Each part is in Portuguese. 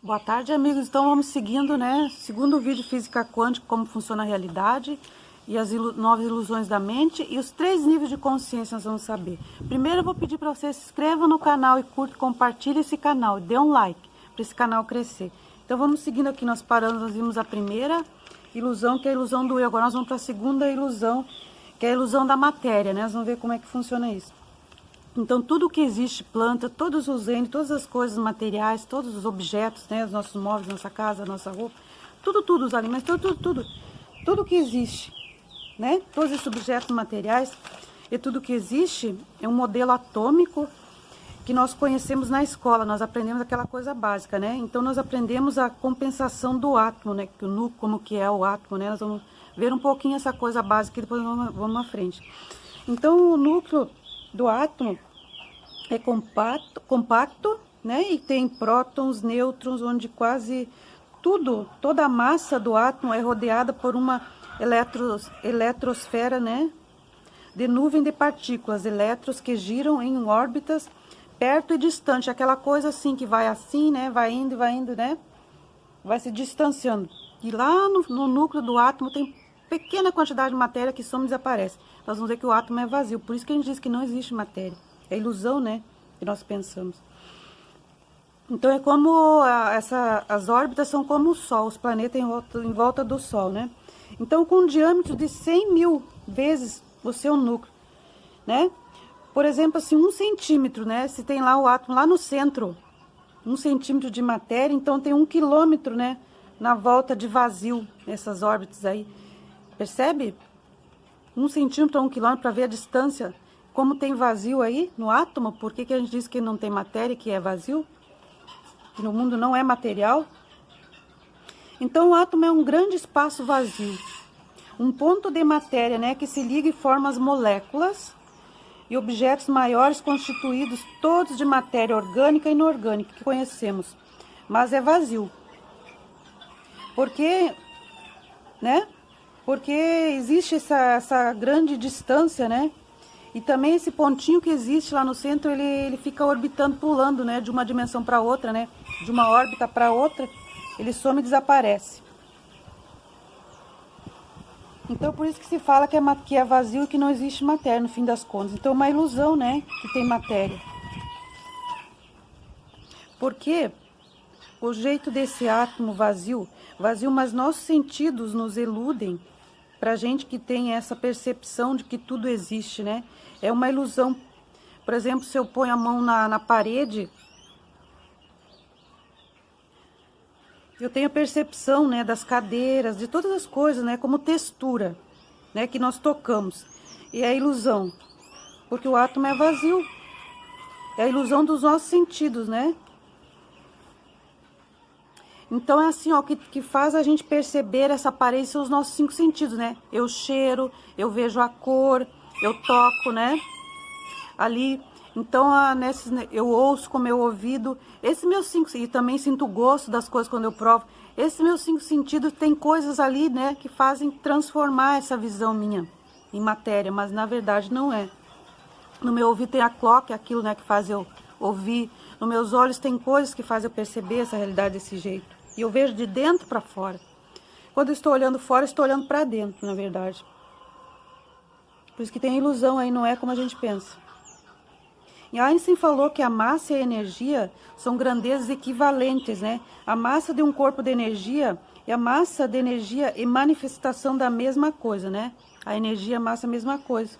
Boa tarde, amigos. Então vamos seguindo, né? Segundo vídeo Física Quântica, como funciona a realidade e as 9 ilusões da mente e os 3 níveis de consciência nós vamos saber. Primeiro eu vou pedir para você se inscreva no canal e curta, compartilhe esse canal e dê um like para esse canal crescer. Então vamos seguindo aqui, nós paramos, nós vimos a primeira ilusão, que é a ilusão do eu. Agora nós vamos para a segunda ilusão, que é a ilusão da matéria, né? Nós vamos ver como é que funciona isso. Então, tudo que existe, planta, todos os entes, todas as coisas materiais, todos os objetos, né? Os nossos móveis, nossa casa, nossa roupa, tudo, os alimentos, tudo que existe, né? Todos esses objetos materiais e tudo que existe é um modelo atômico que nós conhecemos na escola, nós aprendemos aquela coisa básica, né? Então, nós aprendemos a compensação do átomo, né? Que o núcleo, como que é o átomo, né? Nós vamos ver um pouquinho essa coisa básica e depois vamos à frente. Então, o núcleo do átomo é compacto, né? E tem prótons, nêutrons, onde quase tudo, toda a massa do átomo é rodeada por uma eletrosfera, né? De nuvem de partículas, elétrons que giram em órbitas perto e distante, aquela coisa assim que vai assim, né? Vai indo, né? Vai se distanciando. E lá no núcleo do átomo tem pequena quantidade de matéria que some e desaparece. Nós vamos ver que o átomo é vazio, por isso que a gente diz que não existe matéria. É ilusão, né? Que nós pensamos. Então é como as órbitas são como o Sol, os planetas em volta do Sol, né? Então com um diâmetro de 100.000 vezes o seu núcleo, né? Por exemplo, assim, 1 centímetro, né? Se tem lá o átomo lá no centro, 1 centímetro de matéria, então tem 1 quilômetro, né? Na volta de vazio, essas órbitas aí. Percebe? 1 centímetro a 1 quilômetro, para ver a distância, como tem vazio aí no átomo. Por que a gente diz que não tem matéria, que é vazio? Que no mundo não é material? Então o átomo é um grande espaço vazio. Um ponto de matéria, né, que se liga e forma as moléculas e objetos maiores constituídos todos de matéria orgânica e inorgânica, que conhecemos. Mas é vazio. Porque, né? Porque existe essa grande distância, né? E também esse pontinho que existe lá no centro, ele fica orbitando, pulando, né? De uma dimensão para outra, né? De uma órbita para outra, ele some e desaparece. Então, por isso que se fala que é vazio e que não existe matéria, no fim das contas. Então, é uma ilusão, né? Que tem matéria. Porque o jeito desse átomo vazio, mas nossos sentidos nos eludem. Pra gente que tem essa percepção de que tudo existe, né? É uma ilusão. Por exemplo, se eu ponho a mão na parede, eu tenho a percepção, né, das cadeiras, de todas as coisas, né, como textura, né, que nós tocamos. E é ilusão, porque o átomo é vazio. É a ilusão dos nossos sentidos, né? Então é assim, ó, que faz a gente perceber essa parede, são os nossos 5 sentidos, né? Eu cheiro, eu vejo a cor, eu toco, né? Ali, então eu ouço com o meu ouvido. Esses meus 5, e também sinto o gosto das coisas quando eu provo. Esses meus 5 sentidos tem coisas ali, né, que fazem transformar essa visão minha em matéria, mas na verdade não é. No meu ouvido tem a clock, aquilo, né, que faz eu ouvir. Nos meus olhos tem coisas que fazem eu perceber essa realidade desse jeito. E eu vejo de dentro para fora. Quando eu estou olhando fora, eu estou olhando para dentro, na verdade. Por isso que tem ilusão aí, não é como a gente pensa. E Einstein falou que a massa e a energia são grandezas equivalentes, né? A massa de um corpo de energia e a massa de energia é manifestação da mesma coisa, né? A energia e a massa é a mesma coisa.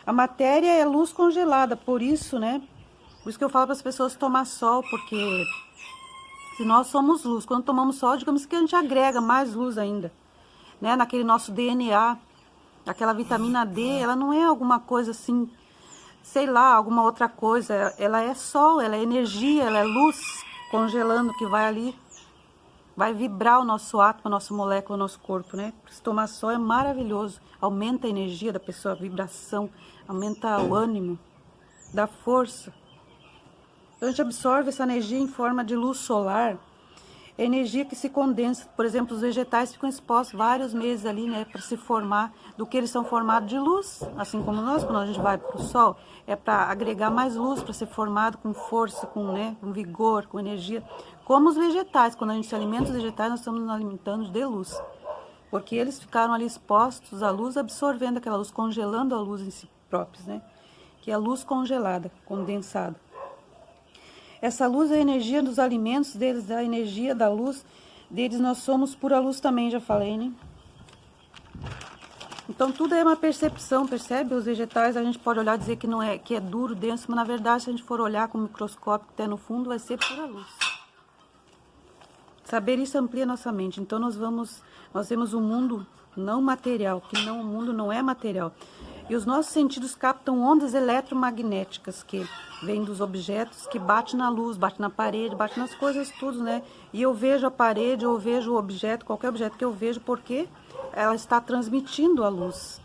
A matéria é luz congelada, por isso, né? Por isso que eu falo para as pessoas tomar sol, porque se nós somos luz, quando tomamos sol, digamos que a gente agrega mais luz ainda, né? Naquele nosso DNA, aquela vitamina D, ela não é alguma coisa assim, sei lá, alguma outra coisa. Ela é sol, ela é energia, ela é luz congelando que vai ali, vai vibrar o nosso átomo, a nossa molécula, o nosso corpo, né? Se tomar sol é maravilhoso, aumenta a energia da pessoa, a vibração, aumenta o ânimo, dá força. Então, a gente absorve essa energia em forma de luz solar, é energia que se condensa. Por exemplo, os vegetais ficam expostos vários meses ali, né, para se formar, do que eles são formados de luz, assim como nós, quando a gente vai para o sol, é para agregar mais luz, para ser formado com força, com, né, com vigor, com energia, como os vegetais, quando a gente se alimenta dos vegetais, nós estamos nos alimentando de luz. Porque eles ficaram ali expostos à luz, absorvendo aquela luz, congelando a luz em si próprios, né? Que é a luz congelada, condensada. Essa luz é a energia dos alimentos deles, a energia da luz deles, nós somos pura luz também, já falei, né? Então tudo é uma percepção, percebe? Os vegetais a gente pode olhar e dizer que não é, que é duro, denso, mas na verdade se a gente for olhar com o microscópio que tem no fundo, vai ser pura luz. Saber isso amplia nossa mente. Então nós temos um mundo não material, que não, o mundo não é material. E os nossos sentidos captam ondas eletromagnéticas que vêm dos objetos, que batem na luz, batem na parede, batem nas coisas tudo, né? E eu vejo a parede, eu vejo o objeto, qualquer objeto que eu vejo, porque ela está transmitindo a luz.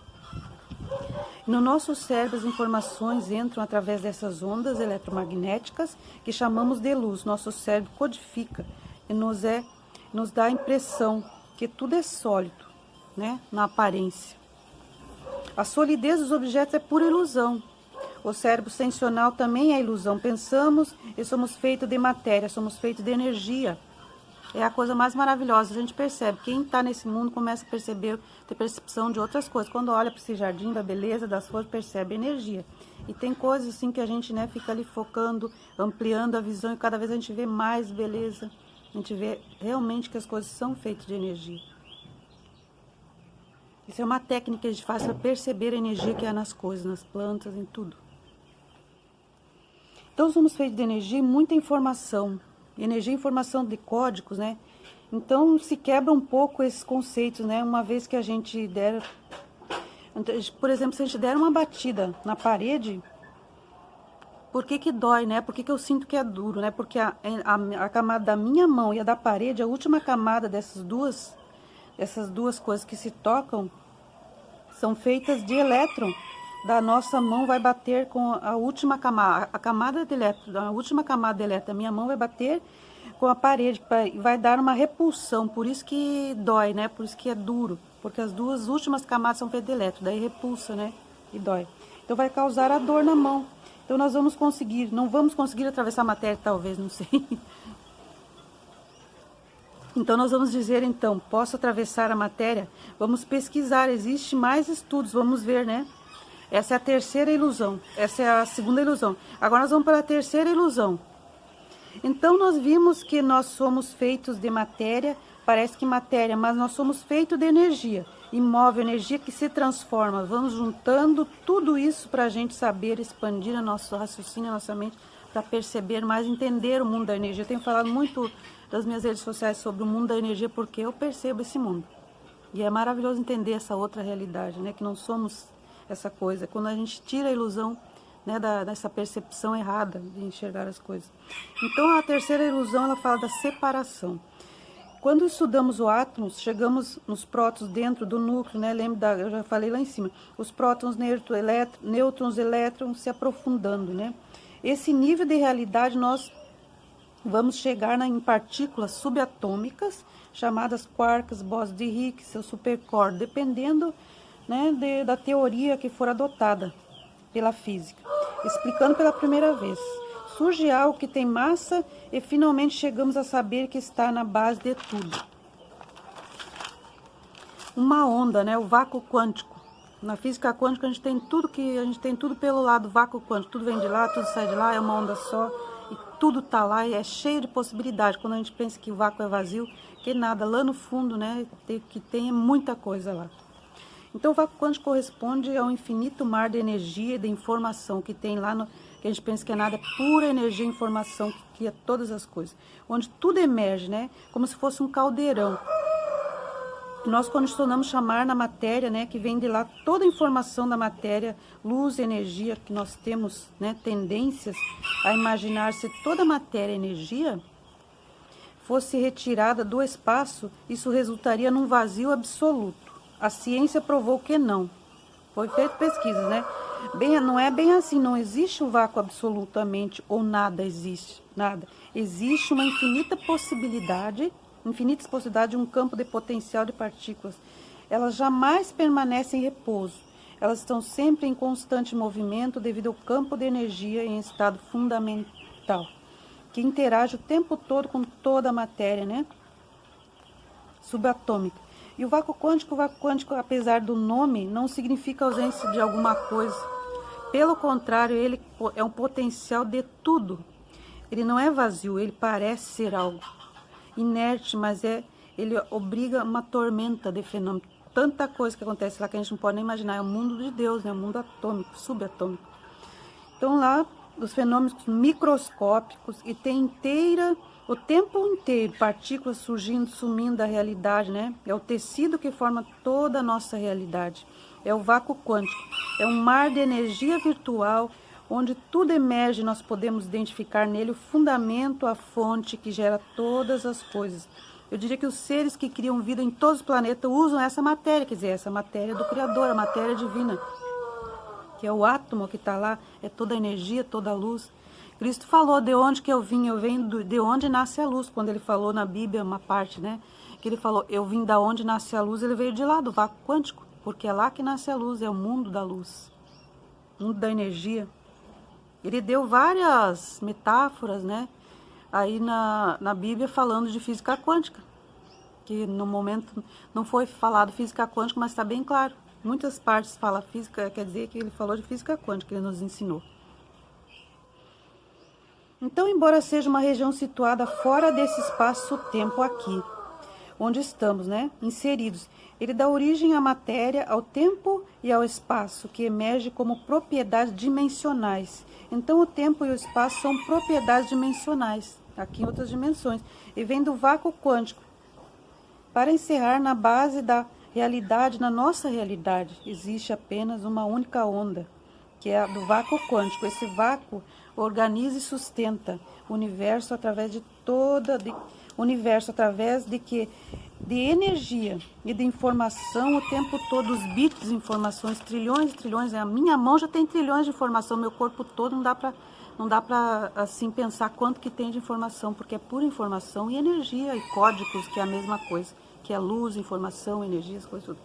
No nosso cérebro, as informações entram através dessas ondas eletromagnéticas que chamamos de luz. Nosso cérebro codifica e nos dá a impressão que tudo é sólido, né? Na aparência. A solidez dos objetos é pura ilusão. O cérebro sensorial também é ilusão. Pensamos e somos feitos de matéria, somos feitos de energia. É a coisa mais maravilhosa. A gente percebe. Quem está nesse mundo começa a perceber, ter percepção de outras coisas. Quando olha para esse jardim da beleza, das flores, percebe energia. E tem coisas assim que a gente, né, fica ali focando, ampliando a visão e cada vez a gente vê mais beleza. A gente vê realmente que as coisas são feitas de energia. Isso é uma técnica que a gente faz para perceber a energia que há nas coisas, nas plantas, em tudo. Então, somos feitos de energia e muita informação. Energia e informação de códigos, né? Então, se quebra um pouco esses conceitos, né? Uma vez que a gente der... Por exemplo, se a gente der uma batida na parede, por que que dói, né? Por que que eu sinto que é duro, né? Porque a camada da minha mão e a da parede, a última camada essas duas coisas que se tocam são feitas de elétron. Da nossa mão vai bater com a última camada, a camada de elétron, a última camada de elétron da minha mão vai bater com a parede, vai dar uma repulsão, por isso que dói, né? Por isso que é duro, porque as duas últimas camadas são feitas de elétron, daí repulsa, né? E dói. Então vai causar a dor na mão. Então nós não vamos conseguir atravessar a matéria, talvez, não sei. Então, nós vamos dizer, então, posso atravessar a matéria? Vamos pesquisar, existe mais estudos, vamos ver, né? Essa é a terceira ilusão, essa é a segunda ilusão. Agora nós vamos para a terceira ilusão. Então, nós vimos que nós somos feitos de matéria, parece que matéria, mas nós somos feitos de energia, imóvel, energia que se transforma. Vamos juntando tudo isso para a gente saber expandir o nosso raciocínio, a nossa mente, para perceber mais, entender o mundo da energia. Eu tenho falado muito das minhas redes sociais sobre o mundo da energia, porque eu percebo esse mundo. E é maravilhoso entender essa outra realidade, né? Que não somos essa coisa. Quando a gente tira a ilusão, né, dessa percepção errada de enxergar as coisas. Então, a terceira ilusão, ela fala da separação. Quando estudamos o átomo, chegamos nos prótons dentro do núcleo, né? Lembra, eu já falei lá em cima. Os prótons, nêutrons, elétrons se aprofundando, né? Esse nível de realidade nós vamos chegar em partículas subatômicas, chamadas quarks, bósons de Higgs, seu supercore, dependendo, né, da teoria que for adotada pela física. Explicando pela primeira vez. Surge algo que tem massa e finalmente chegamos a saber que está na base de tudo. Uma onda, né, o vácuo quântico. Na física quântica a gente tem tudo pelo lado vácuo quântico, tudo vem de lá, tudo sai de lá, é uma onda só. E tudo está lá e é cheio de possibilidades. Quando a gente pensa que o vácuo é vazio, que nada, lá no fundo, né, que tem muita coisa lá. Então o vácuo quântico corresponde ao infinito mar de energia e de informação que tem lá, que a gente pensa que é nada, é pura energia e informação que cria todas as coisas. Onde tudo emerge, né, como se fosse um caldeirão. Nós condicionamos chamar na matéria, né, que vem de lá toda a informação da matéria, luz, energia, que nós temos, né, tendências a imaginar se toda a matéria e energia fosse retirada do espaço, isso resultaria num vazio absoluto. A ciência provou que não. Foi feita pesquisas, né? Não é bem assim, não existe o vácuo absolutamente ou nada existe, nada. Existe uma infinitas possibilidades, um campo de potencial de partículas. Elas jamais permanecem em repouso. Elas estão sempre em constante movimento devido ao campo de energia em estado fundamental. que interage o tempo todo com toda a matéria, né? Subatômica. E o vácuo quântico, apesar do nome, não significa ausência de alguma coisa. Pelo contrário, ele é um potencial de tudo. Ele não é vazio, ele parece ser algo inerte, mas ele obriga uma tormenta de fenômenos. Tanta coisa que acontece lá que a gente não pode nem imaginar. É o mundo de Deus, né? O mundo atômico, subatômico. Então lá, os fenômenos microscópicos, e tem o tempo inteiro, partículas surgindo, sumindo da realidade, né? É o tecido que forma toda a nossa realidade. É o vácuo quântico. É um mar de energia virtual, onde tudo emerge, nós podemos identificar nele o fundamento, a fonte que gera todas as coisas. Eu diria que os seres que criam vida em todos os planetas usam essa matéria, quer dizer, essa matéria do Criador, a matéria divina, que é o átomo que está lá, é toda a energia, toda a luz. Cristo falou, de onde que eu venho de onde nasce a luz, quando ele falou na Bíblia, uma parte, né, que ele falou, eu vim da onde nasce a luz, ele veio de lá, do vácuo quântico, porque é lá que nasce a luz, é o mundo da luz, mundo da energia. Ele deu várias metáforas, né, aí na Bíblia falando de física quântica, que no momento não foi falado física quântica, mas está bem claro. Muitas partes falam física, quer dizer que ele falou de física quântica, ele nos ensinou. Então, embora seja uma região situada fora desse espaço-tempo aqui, onde estamos, né, inseridos, ele dá origem à matéria, ao tempo e ao espaço, que emerge como propriedades dimensionais. Então, o tempo e o espaço são propriedades dimensionais, aqui em outras dimensões, e vem do vácuo quântico. Para encerrar, na base da realidade, na nossa realidade, existe apenas uma única onda, que é a do vácuo quântico. Esse vácuo organiza e sustenta o universo através de de energia e de informação o tempo todo, os bits de informações, trilhões e trilhões. A minha mão já tem trilhões de informação, meu corpo todo não dá para assim pensar quanto que tem de informação, porque é pura informação e energia e códigos, que é a mesma coisa, que é luz, informação, energia, as coisas tudo.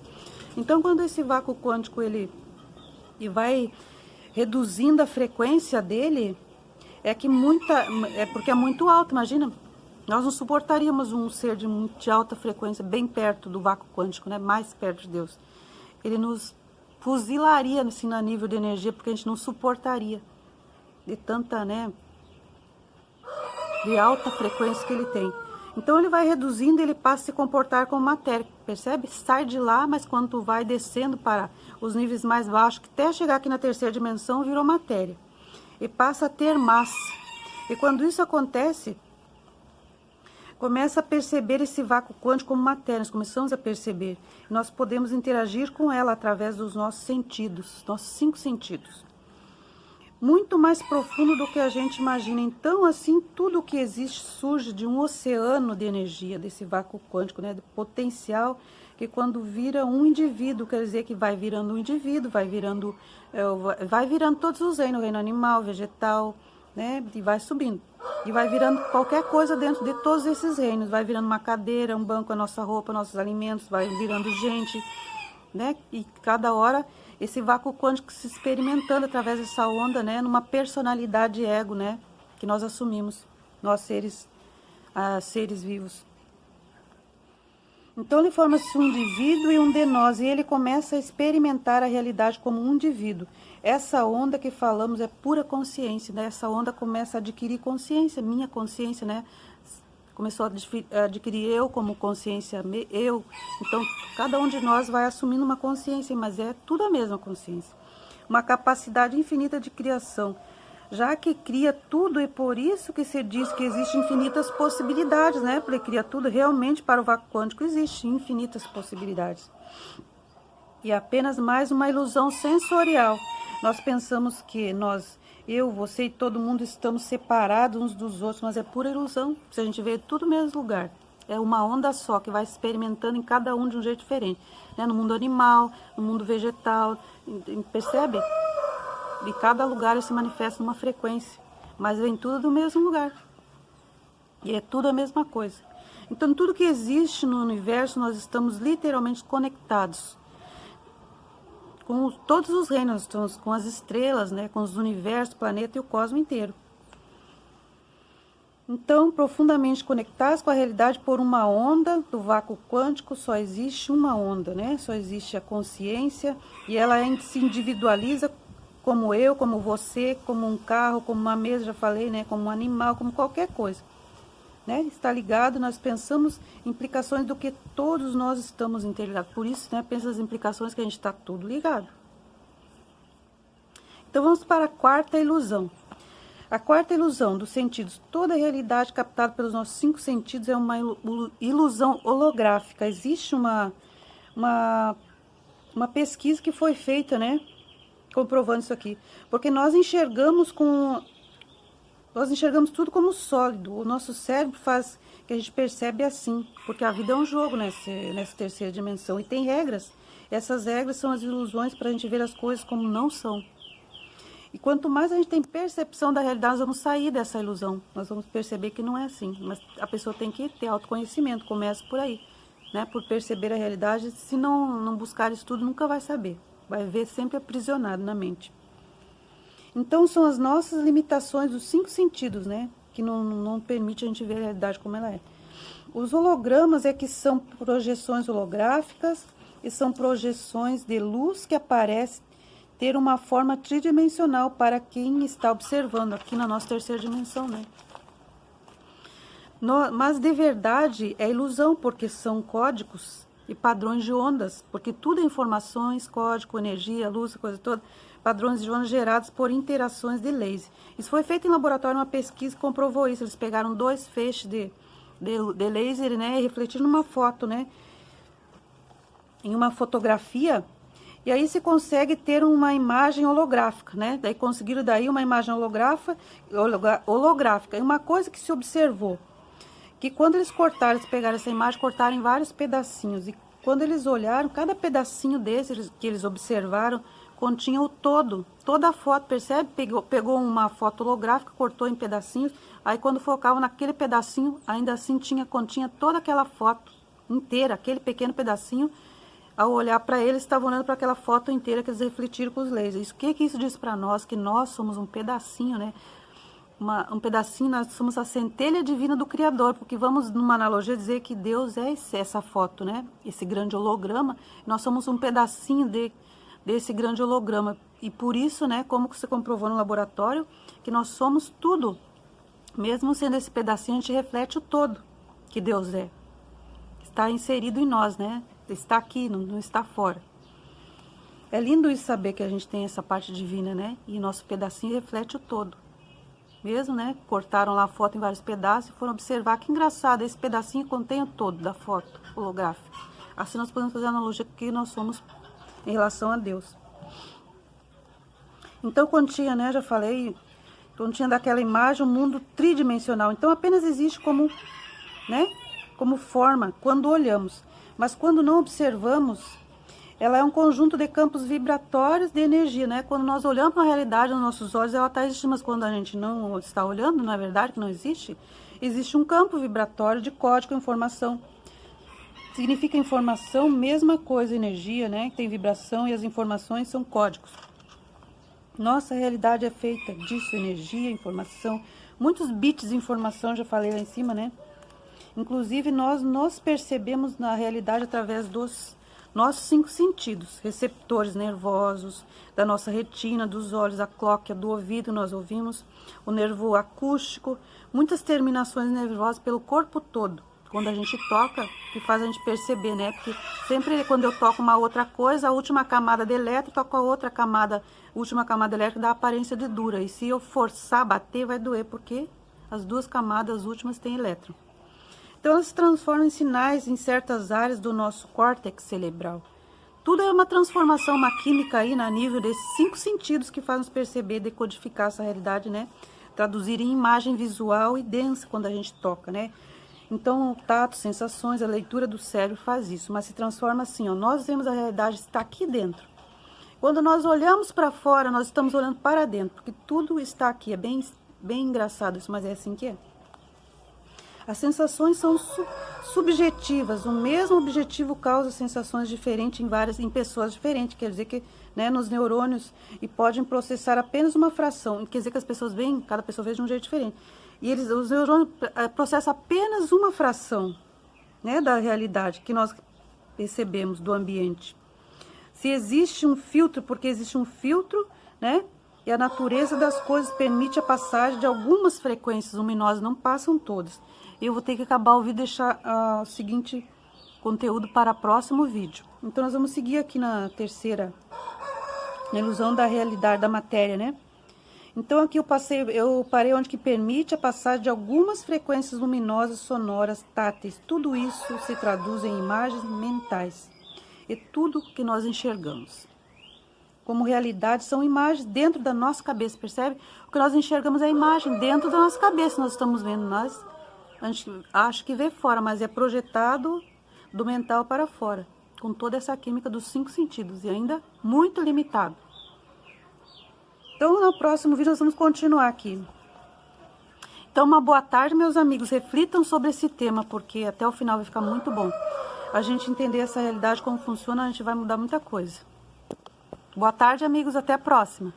Então, quando esse vácuo quântico ele vai reduzindo a frequência dele, porque é muito alto, imagina. Nós não suportaríamos um ser de alta frequência bem perto do vácuo quântico, né? Mais perto de Deus. Ele nos fuzilaria assim, no nível de energia, porque a gente não suportaria de tanta, né, de alta frequência que ele tem. Então ele vai reduzindo, ele passa a se comportar como matéria, percebe? Sai de lá, mas quando tu vai descendo para os níveis mais baixos, até chegar aqui na terceira dimensão, virou matéria. E passa a ter massa. E quando isso acontece, começa a perceber esse vácuo quântico como matéria, nós começamos a perceber. Nós podemos interagir com ela através dos nossos sentidos, nossos 5 sentidos. Muito mais profundo do que a gente imagina. Então, assim, tudo o que existe surge de um oceano de energia, desse vácuo quântico, né? Do potencial que quando vira um indivíduo, quer dizer que vai virando um indivíduo, vai virando todos os reinos, o reino animal, vegetal, né? E vai subindo. E vai virando qualquer coisa dentro de todos esses reinos. Vai virando uma cadeira, um banco, a nossa roupa, nossos alimentos, vai virando gente, né? E cada hora esse vácuo quântico se experimentando através dessa onda, né? Numa personalidade ego, né? Que nós assumimos, nós seres vivos. Então ele forma-se um indivíduo e um de nós, e ele começa a experimentar a realidade como um indivíduo. Essa onda que falamos é pura consciência, né? Essa onda começa a adquirir consciência, minha consciência, né? Começou a adquirir eu como consciência, eu. Então, cada um de nós vai assumindo uma consciência, mas é tudo a mesma consciência. Uma capacidade infinita de criação, já que cria tudo, e por isso que se diz que existem infinitas possibilidades, né? Porque cria tudo, realmente para o vácuo quântico existem infinitas possibilidades. E é apenas mais uma ilusão sensorial. Nós pensamos que eu, você e todo mundo estamos separados uns dos outros, mas é pura ilusão. Se a gente vê tudo no mesmo lugar, é uma onda só que vai experimentando em cada um de um jeito diferente, né? No mundo animal, no mundo vegetal, percebe? E cada lugar se manifesta numa frequência, mas vem tudo do mesmo lugar. E é tudo a mesma coisa. Então, tudo que existe no universo, nós estamos literalmente conectados com todos os reinos, com as estrelas, né, com os universos, o planeta e o cosmos inteiro. Então, profundamente conectados com a realidade por uma onda do vácuo quântico, só existe uma onda, né? Só existe a consciência e ela se individualiza como eu, como você, como um carro, como uma mesa, já falei, né? Como um animal, como qualquer coisa, né? Está ligado, nós pensamos implicações do que todos nós estamos interligados. Por isso, né? Pensa as implicações que a gente está tudo ligado. Então, vamos para a quarta ilusão. A quarta ilusão dos sentidos. Toda a realidade captada pelos nossos 5 sentidos é uma ilusão holográfica. Existe uma pesquisa que foi feita, né? Comprovando isso aqui. Porque nós enxergamos tudo como sólido. O nosso cérebro faz que a gente percebe assim. Porque a vida é um jogo nessa terceira dimensão. E tem regras. Essas regras são as ilusões para a gente ver as coisas como não são. E quanto mais a gente tem percepção da realidade, nós vamos sair dessa ilusão. Nós vamos perceber que não é assim. Mas a pessoa tem que ter autoconhecimento, começa por aí, né? Por perceber a realidade. Se não buscar estudo, nunca vai saber. Vai ver sempre aprisionado na mente. Então, são as nossas limitações dos 5 sentidos, né? Que não permite a gente ver a realidade como ela é. Os hologramas é que são projeções holográficas e são projeções de luz que aparecem ter uma forma tridimensional para quem está observando aqui na nossa terceira dimensão, né? Mas de verdade é ilusão, porque são códigos e padrões de ondas, porque tudo é informações, código, energia, luz, coisa toda, padrões de ondas gerados por interações de laser. Isso foi feito em laboratório, uma pesquisa que comprovou isso. Eles pegaram 2 feixes de laser, né, e refletiram numa foto, né, em uma fotografia. E aí se consegue ter uma imagem holográfica, né? Daí conseguiram uma imagem holográfica. E uma coisa que se observou, que quando eles pegaram essa imagem, cortaram em vários pedacinhos. E quando eles olharam, cada pedacinho desses que eles observaram, continha o todo, toda a foto, percebe? Pegou uma foto holográfica, cortou em pedacinhos. Aí quando focava naquele pedacinho, ainda assim continha toda aquela foto inteira, aquele pequeno pedacinho. Ao olhar para eles, estavam olhando para aquela foto inteira que eles refletiram com os lasers. O que isso diz para nós? Que nós somos um pedacinho, né? Um pedacinho, nós somos a centelha divina do Criador, porque vamos, numa analogia, dizer que Deus é essa foto, né? Esse grande holograma, nós somos um pedacinho desse grande holograma. E por isso, né, como você comprovou no laboratório, que nós somos tudo. Mesmo sendo esse pedacinho, a gente reflete o todo que Deus é. Está inserido em nós, né? Está aqui, não está fora. É lindo isso, saber que a gente tem essa parte divina, né? E nosso pedacinho reflete o todo. Mesmo, né? Cortaram lá a foto em vários pedaços e foram observar que engraçado, esse pedacinho contém o todo da foto holográfica. Assim nós podemos fazer a analogia que nós somos em relação a Deus. Então, quando tinha, né? Já falei, quando tinha daquela imagem, um mundo tridimensional. Então, apenas existe como, né? Como forma, quando olhamos. Mas quando não observamos, ela é um conjunto de campos vibratórios de energia, né? Quando nós olhamos para a realidade nos nossos olhos, ela está existindo, mas quando a gente não está olhando, não é verdade que não existe? Existe um campo vibratório de código, informação. Significa informação, mesma coisa, energia, né? Tem vibração e as informações são códigos. Nossa realidade é feita disso, energia, informação. Muitos bits de informação, já falei lá em cima, né? Inclusive, nós nos percebemos na realidade através dos nossos 5 sentidos, receptores nervosos, da nossa retina, dos olhos, a cóclea, do ouvido, nós ouvimos, o nervo acústico, muitas terminações nervosas pelo corpo todo. Quando a gente toca, que faz a gente perceber, né? Porque sempre quando eu toco uma outra coisa, a última camada de elétron, toco a outra camada, última camada elétrica dá aparência de dura. E se eu forçar, bater, vai doer, porque as 2 camadas últimas têm elétron. Então, elas se transformam em sinais em certas áreas do nosso córtex cerebral. Tudo é uma transformação, uma química aí na nível desses 5 sentidos que fazem nos perceber, decodificar essa realidade, né? Traduzir em imagem visual e densa quando a gente toca, né? Então, o tato, sensações, a leitura do cérebro faz isso, mas se transforma assim, ó. Nós vemos a realidade está aqui dentro. Quando nós olhamos para fora, nós estamos olhando para dentro, porque tudo está aqui. É bem engraçado isso, mas é assim que é. As sensações são subjetivas. O mesmo objetivo causa sensações diferentes em pessoas diferentes. Quer dizer que, né, nos neurônios, e podem processar apenas uma fração. Quer dizer que as pessoas veem, cada pessoa vê de um jeito diferente. E os neurônios processam apenas uma fração, né, da realidade que nós recebemos do ambiente. Se existe um filtro, porque existe um filtro, né? E a natureza das coisas permite a passagem de algumas frequências luminosas, não passam todas. Eu vou ter que acabar o vídeo e deixar o seguinte conteúdo para o próximo vídeo. Então nós vamos seguir aqui na terceira, na ilusão da realidade da matéria, né? Então aqui eu parei onde que permite a passagem de algumas frequências luminosas, sonoras, táteis. Tudo isso se traduz em imagens mentais. E tudo que nós enxergamos como realidade são imagens dentro da nossa cabeça, percebe? O que nós enxergamos é a imagem dentro da nossa cabeça, nós estamos vendo, a gente acha que vê fora, mas é projetado do mental para fora, com toda essa química dos 5 sentidos e ainda muito limitado. Então, no próximo vídeo nós vamos continuar aqui. Então, uma boa tarde, meus amigos. Reflitam sobre esse tema, porque até o final vai ficar muito bom. A gente entender essa realidade, como funciona, a gente vai mudar muita coisa. Boa tarde, amigos. Até a próxima.